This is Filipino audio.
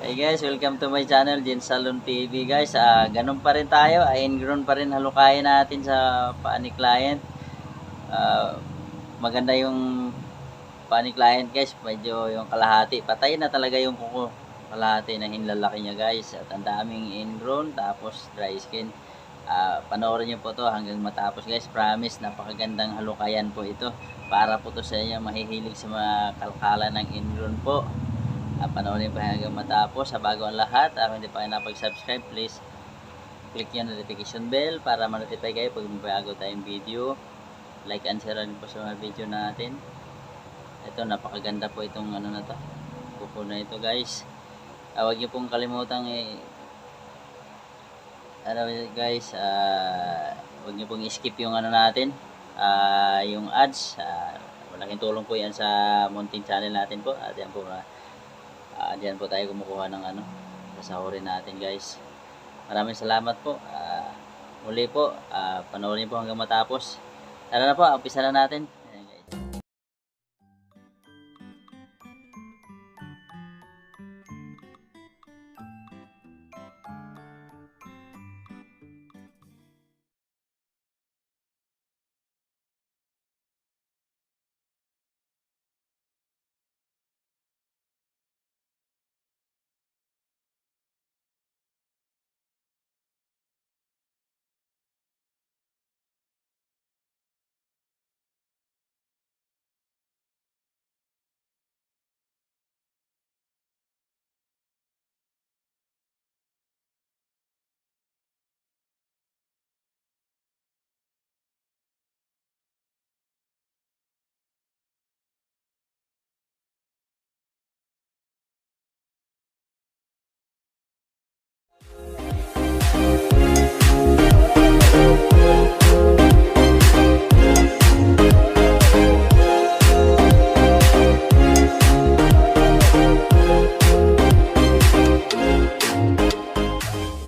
Hey guys, welcome to my channel, Jen Salon TV guys. Ganun pa rin tayo, ingrown pa rin halukayin natin sa paa ni client. Maganda yung paa ni client guys, medyo yung kalahati. Patay na talaga yung kuko. Kalahati na hinlalaki niya guys. At ang daming ingrown, tapos dry skin. Panoorin niyo po to hanggang matapos guys. Promise, napakagandang halukayan po ito. Para po to sa inyo mahihilig sa mga kalkalan ng ingrown po. Panoorin pa hanggang matapos. Bago ang lahat, kung hindi pa kayo napag-subscribe, please click yung notification bell para ma-notify kayo pag may bago tayong video. Like and share rin po sa mga video natin. Ito, napakaganda po itong ano na to, kuko na ito guys. Huwag niyo pong kalimutang guys, huwag niyo pong skip yung ano natin, yung ads. Malaking tulong po yan sa munting channel natin po. At yan po, diyan po tayo kumukuha ng ano, sasahurin natin guys. Maraming salamat po. Muli po, panoorin po hanggang matapos. Tara na po, umpisa na natin.